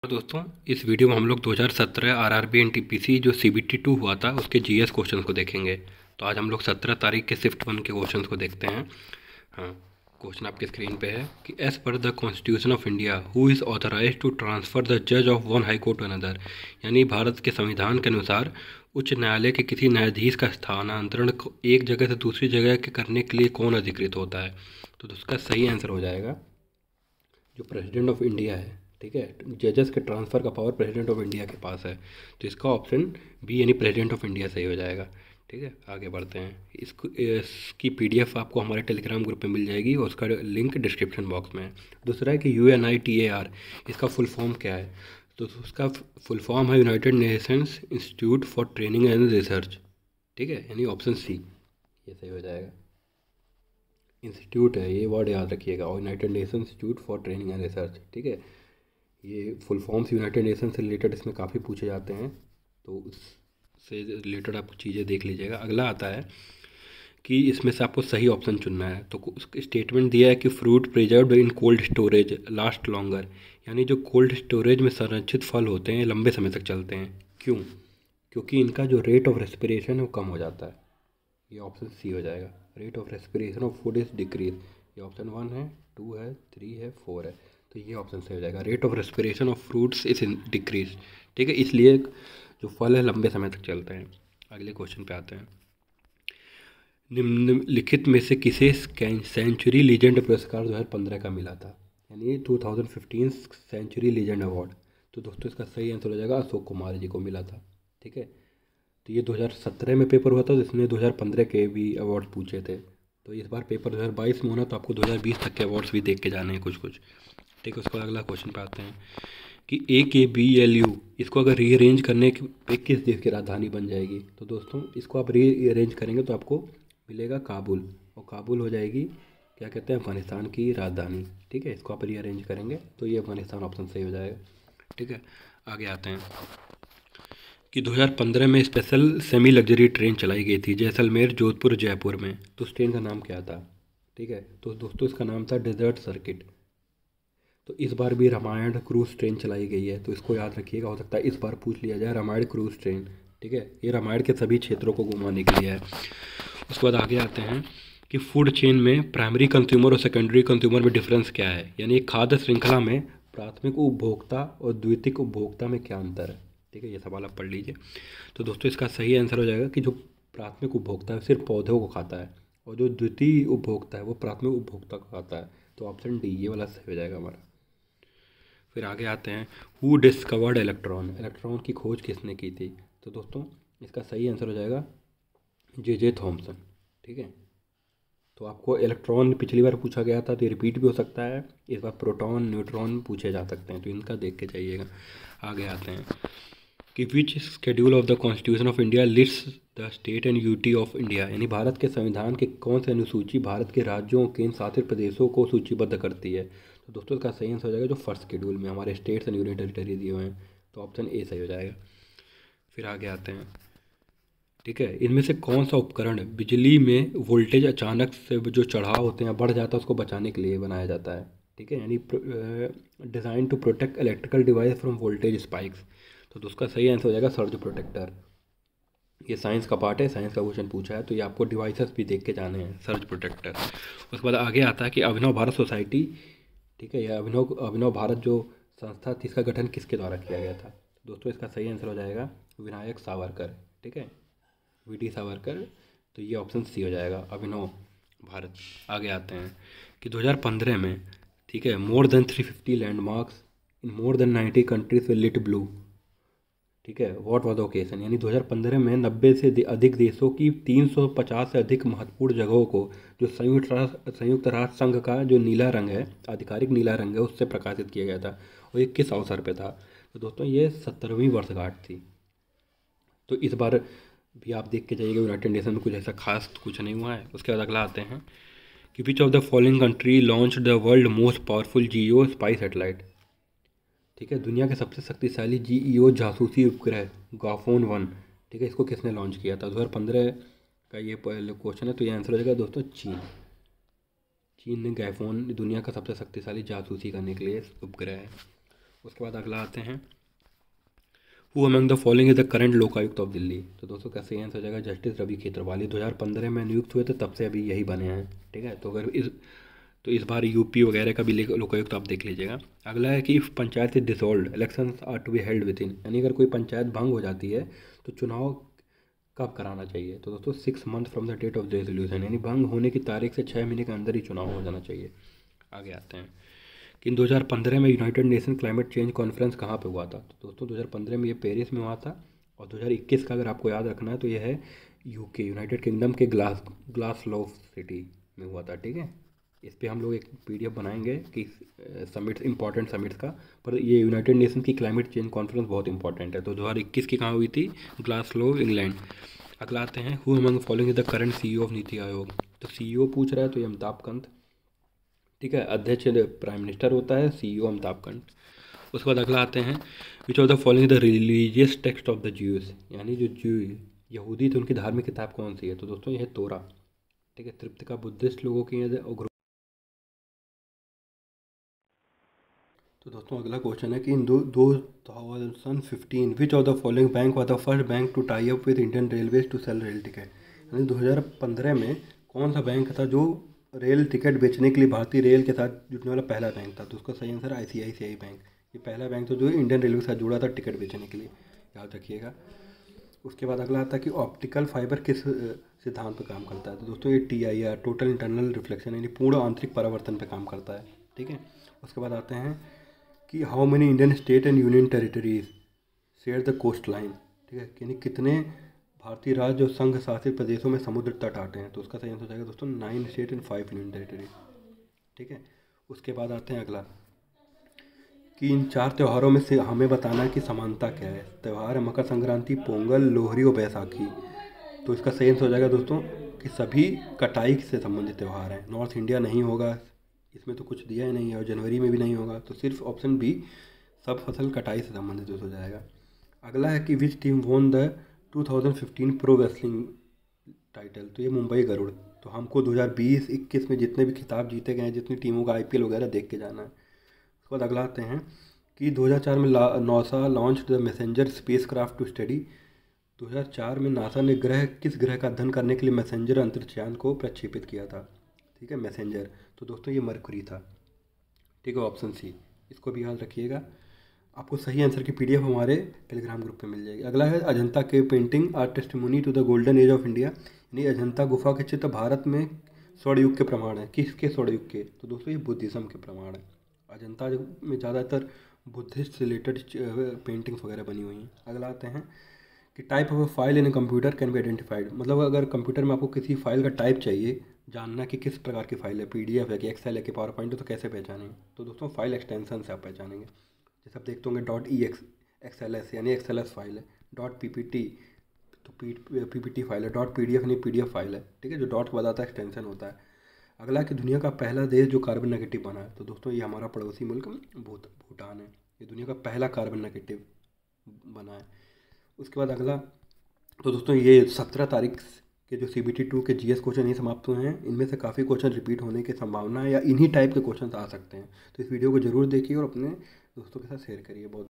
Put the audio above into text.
दोस्तों, इस वीडियो में हम लोग 2017 आरआरबी एनटीपीसी जो सीबीटी 2 हुआ था उसके जीएस क्वेश्चंस को देखेंगे। तो आज हम लोग 17 तारीख के शिफ्ट 1 के क्वेश्चंस को देखते हैं। हाँ, क्वेश्चन आपकी स्क्रीन पे है कि as per the constitution of India who is authorise to transfer the जज of one high court to another. यानी भारत के संविधान के अनुसार उच्च न्यायालय के किसी न्यायाधीश का स्थानांतरण एक जगह से दूसरी जगह के करने के लिए कौन अधिकृत होता है। तो उसका सही आंसर हो जाएगा जो प्रेसिडेंट ऑफ इंडिया है। ठीक है, जजेस के ट्रांसफ़र का पावर प्रेसिडेंट ऑफ इंडिया के पास है, तो इसका ऑप्शन बी यानी प्रेसिडेंट ऑफ इंडिया सही हो जाएगा। ठीक है, आगे बढ़ते हैं। इसकी पीडीएफ आपको हमारे टेलीग्राम ग्रुप पे मिल जाएगी और उसका लिंक डिस्क्रिप्शन बॉक्स में है। दूसरा है कि UNITAR, इसका फुल फॉर्म क्या है। तो उसका फुल फॉर्म है United Nations institute for training and research. ठीक है, यानी ऑप्शन सी ये सही हो जाएगा। इंस्टीट्यूट है, ये वर्ड याद रखिएगा, और United nation institute for training and research. ठीक है, ये फुल फॉर्म्स यूनाइटेड नेशन से रिलेटेड इसमें काफ़ी पूछे जाते हैं, तो उससे रिलेटेड आप चीज़ें देख लीजिएगा। अगला आता है कि इसमें से आपको सही ऑप्शन चुनना है। तो उसका स्टेटमेंट दिया है कि fruit preserved in cold storage last longer, यानी जो कोल्ड स्टोरेज में संरक्षित फल होते हैं लंबे समय तक चलते हैं। क्यों? क्योंकि इनका जो रेट ऑफ रेस्पिरेशन है वो कम हो जाता है। ये ऑप्शन सी हो जाएगा। Rate of respiration of food is decrease, ये ऑप्शन 1 है, 2 है, 3 है, 4 है, तो ये ऑप्शन सही हो जाएगा। Rate of respiration of fruits is decrease. ठीक है, इसलिए जो फल है लंबे समय तक चलते हैं। अगले क्वेश्चन पे आते हैं। निम्नलिखित में से किसे सेंचुरी लीजेंड पुरस्कार 2015 का मिला था, यानी 2015 सेंचुरी लीजेंड अवार्ड। तो दोस्तों इसका सही आंसर हो जाएगा अशोक कुमार जी को मिला था। ठीक है, तो ये 2017 में पेपर हुआ था, तो इसमें 2015 के भी अवार्ड पूछे थे। तो इस बार पेपर 2022 में होना, तो आपको 2020 तक के अवार्ड्स भी देख के जाने हैं कुछ कुछ। ठीक है, उसके बाद अगला क्वेश्चन पे आते हैं कि AKBLU इसको अगर रीअरेंज करने पे किस देश की राजधानी बन जाएगी। तो दोस्तों इसको आप रीअरेंज करेंगे तो आपको मिलेगा काबुल, और काबुल हो जाएगी क्या कहते हैं अफगानिस्तान की राजधानी। ठीक है, इसको आप रीअरेंज करेंगे तो ये अफगानिस्तान ऑप्शन सही हो जाएगा। ठीक है, आगे आते हैं कि 2015 में स्पेशल सेमी लग्जरी ट्रेन चलाई गई थी जैसलमेर जोधपुर जयपुर में। तो उस ट्रेन का नाम क्या था। ठीक है, तो दोस्तों इसका नाम था डेजर्ट सर्किट। तो इस बार भी रामायण क्रूज ट्रेन चलाई गई है, तो इसको याद रखिएगा, हो सकता है इस बार पूछ लिया जाए रामायण क्रूज ट्रेन। ठीक है, ये रामायण के सभी क्षेत्रों को घुमाने के लिए है। उसके बाद आगे आते हैं कि फूड चेन में प्राइमरी कंज्यूमर और सेकेंडरी कंज्यूमर में डिफरेंस क्या है, यानी खाद्य श्रृंखला में प्राथमिक उपभोक्ता और द्वितीयक उपभोक्ता में क्या अंतर है। ठीक है, ये सवाल आप पढ़ लीजिए। तो दोस्तों इसका सही आंसर हो जाएगा कि जो प्राथमिक उपभोक्ता है सिर्फ पौधों को खाता है, और जो द्वितीय उपभोक्ता है वो प्राथमिक उपभोक्ता को खाता है। तो ऑप्शन डी ये वाला सही हो जाएगा हमारा। फिर आगे आते हैं हु डिस्कवर्ड इलेक्ट्रॉन, इलेक्ट्रॉन की खोज किसने की थी। तो दोस्तों इसका सही आंसर हो जाएगा J.J. थॉमसन। ठीक है, तो आपको इलेक्ट्रॉन पिछली बार पूछा गया था, तो ये रिपीट भी हो सकता है, इस बार प्रोटॉन न्यूट्रॉन पूछे जा सकते हैं, तो इनका देख के जाइएगा। आगे आते हैं कि which schedule of the constitution of India lists the state and UT of India, यानी भारत के संविधान के कौन सी अनुसूची भारत के राज्यों और केंद्र शासित प्रदेशों को सूचीबद्ध करती है। तो दोस्तों इसका सही आंसर हो जाएगा जो फर्स्ट शेड्यूल में हमारे स्टेट्स एंड यूनियन टेरिटरी दिए हुए हैं, तो ऑप्शन ए सही हो जाएगा। फिर आगे आते हैं। ठीक है, इनमें से कौन सा उपकरण बिजली में वोल्टेज अचानक से जो चढ़ाव होते हैं बढ़ जाता है उसको बचाने के लिए बनाया जाता है। ठीक है, यानी design to protect electrical device from voltage spikes. तो उसका सही आंसर हो जाएगा सर्ज प्रोटेक्टर। ये साइंस का पार्ट है, साइंस का क्वेश्चन पूछा है, तो ये आपको डिवाइसेस भी देख के जाने हैं, सर्ज प्रोटेक्टर। उसके बाद आगे आता है कि अभिनव भारत सोसाइटी। ठीक है, यह अभिनव अभिनव भारत जो संस्था थी इसका गठन किसके द्वारा किया गया था। दोस्तों इसका सही आंसर हो जाएगा विनायक सावरकर। ठीक है, VD सावरकर, तो ये ऑप्शन सी हो जाएगा अभिनव भारत। आगे आते हैं कि 2015 में, ठीक है, more than 350 landmarks in more than 90 countries will lit blue. ठीक है, व्हाट वाज द ओकेजन, यानी 2015 में 90 से अधिक देशों की 350 से अधिक महत्वपूर्ण जगहों को जो संयुक्त राष्ट्र संघ का जो नीला रंग है, आधिकारिक नीला रंग है, उससे प्रकाशित किया गया था, और ये किस अवसर पे था। तो दोस्तों ये 70वीं वर्षगांठ थी। तो इस बार भी आप देख के जाइएगा, यूनाइटेड नेशन में कुछ ऐसा खास कुछ नहीं हुआ है। उसके बाद अगला आते हैं कि विच of the following country launch the world most powerful GEO spy satellite. ठीक है, दुनिया के सबसे शक्तिशाली GEO जासूसी उपग्रह गाफोन 1। ठीक है, इसको किसने लॉन्च किया था। 2015 का ये क्वेश्चन है, तो ये आंसर हो जाएगा दोस्तों चीन। चीन ने गैफोन दुनिया का सबसे शक्तिशाली जासूसी करने के लिए उपग्रह है। उसके बाद अगला आते हैं, who among the following is the current Lokayukta of Delhi. तो दोस्तों का सही आंसर हो जाएगा जस्टिस रवि खेत्रवाली। 2015 में नियुक्त हुए थे, तब से अभी यही बने हैं। ठीक है, तो इस बार यूपी वगैरह का भी लोकायुक्त आप देख लीजिएगा। अगला है कि if panchayat is dissolve election are to be held within, यानी अगर कोई पंचायत भंग हो जाती है तो चुनाव कब कराना चाहिए। तो दोस्तों 6 month from the date of resolution, यानी भंग होने की तारीख से 6 महीने के अंदर ही चुनाव हो जाना चाहिए। आगे आते हैं कि 2015 में United nation climate change conference कहाँ पे हुआ था। तो दोस्तों 2015 में ये पेरिस में हुआ था, और 2021 का अगर आपको याद रखना है तो ये है यूके यूनाइटेड किंगडम के ग्लासगो सिटी में हुआ था। ठीक है, इस पे हम लोग एक पीडीएफ बनाएंगे कि समिट्स, इंपॉर्टेंट समिट्स का। पर ये यूनाइटेड नेशन की क्लाइमेट चेंज कॉन्फ्रेंस बहुत इंपॉर्टेंट है। तो 2021 की कहाँ हुई थी, ग्लासगो इंग्लैंड। अगला आते हैं, who among following the current CEO of NITI Aayog. तो सीईओ पूछ रहा है तो ये अमिताभ कांत। ठीक है, अध्यक्ष प्राइम मिनिस्टर होता है, सीईओ अमिताभ कांत। उसके बाद अगला आते हैं, विच of the following the religious text of the Jews, यानी जो ज्यू यहूदी थे उनकी धार्मिक किताब कौन सी है। तो दोस्तों यह है तोरा। ठीक है, त्रिपिटका बुद्धिस्ट लोगों की है। और तो दोस्तों अगला क्वेश्चन है कि in 2015 which of the following bank was the first bank to tie up with Indian railways to sell rail ticket. यानी 2015 में कौन सा बैंक था जो रेल टिकट बेचने के लिए भारतीय रेल के साथ जुड़ने वाला पहला बैंक था। तो उसका सही आंसर ICICI बैंक। ये पहला बैंक था जो इंडियन रेलवे के साथ जुड़ा था टिकट बेचने के लिए, याद रखिएगा। उसके बाद अगला आता है कि ऑप्टिकल फाइबर किस सिद्धांत पर काम करता है। तो दोस्तों ये TIR, टोटल इंटरनल रिफ्लेक्शन, यानी पूर्ण आंतरिक परावर्तन पर काम करता है। ठीक है, उसके बाद आते हैं कि how many Indian state and union territories share the coast line. ठीक है, यानी कितने भारतीय राज्य और संघ शासित प्रदेशों में समुद्र तट आते हैं। तो उसका सही आंसर हो जाएगा दोस्तों 9 स्टेट एंड 5 यूनियन टेरिटरी। ठीक है, उसके बाद आते हैं अगला कि इन 4 त्योहारों में से हमें बताना है कि समानता क्या है। त्यौहार है मकर संक्रांति, पोंगल, लोहड़ी और बैसाखी। तो इसका सही आंसर हो जाएगा दोस्तों कि सभी कटाई से संबंधित त्यौहार हैं। नॉर्थ इंडिया नहीं होगा, इसमें तो कुछ दिया ही नहीं है, और जनवरी में भी नहीं होगा। तो सिर्फ ऑप्शन बी, सब फसल कटाई से संबंधित हो जाएगा। अगला है कि which team won the 2015 pro wrestling title. तो ये मुंबई गरुड़। तो हमको 2020-21 में जितने भी खिताब जीते गए हैं, जितनी टीमों का IPL वगैरह देख के जाना है। उसके बाद अगला आते हैं कि 2004 में NASA launch the messenger space craft to study. 2004 में नासा ने किस ग्रह का अध्ययन करने के लिए मैसेंजर अंतरिक्षयान को प्रक्षेपित किया था। ठीक है, मैसेंजर। तो दोस्तों ये मरकुरी था। ठीक है, ऑप्शन सी, इसको भी याद रखिएगा। आपको सही आंसर की PDF हमारे टेलीग्राम ग्रुप पे मिल जाएगी। अगला है अजंता के painting are testimony to the golden age of India. यानी अजंता गुफा के चित्र भारत में स्वर्ण युग के प्रमाण है। किसके स्वर्ण युग के। तो दोस्तों ये बुद्धिज़्म के प्रमाण है। अजंता में ज़्यादातर बुद्धिस्ट से रिलेटेड पेंटिंग्स वगैरह बनी हुई हैं। अगला आते हैं कि type of file in a computer can be identified. मतलब अगर कंप्यूटर में आपको किसी फाइल का टाइप चाहिए, जानना कि किस प्रकार की फाइल है, PDF है कि एक्सेल है कि पावर पॉइंट है, तो कैसे पहचानेंगे। तो दोस्तों फाइल एक्सटेंशन से आप पहचानेंगे। जैसे आप देखते होंगे .EXLS यानी XLS फाइल है, .PPT तो PPT फाइल है, .PDF यानी PDF फाइल है। ठीक है, जो डॉट के बाद आता है एक्सटेंशन होता है। अगला कि दुनिया का पहला देश जो कार्बन नेगेटिव बना है। तो दोस्तों ये हमारा पड़ोसी मुल्क भूटान है। ये दुनिया का पहला कार्बन नेगेटिव बना है। उसके बाद अगला, तो दोस्तों ये 17 तारीख के जो CBT 2 के GS क्वेश्चन ही समाप्त हुए हैं। इनमें से काफ़ी क्वेश्चन रिपीट होने की संभावना है या इन्हीं टाइप के क्वेश्चन आ सकते हैं। तो इस वीडियो को जरूर देखिए और अपने दोस्तों के साथ शेयर करिए। बहुत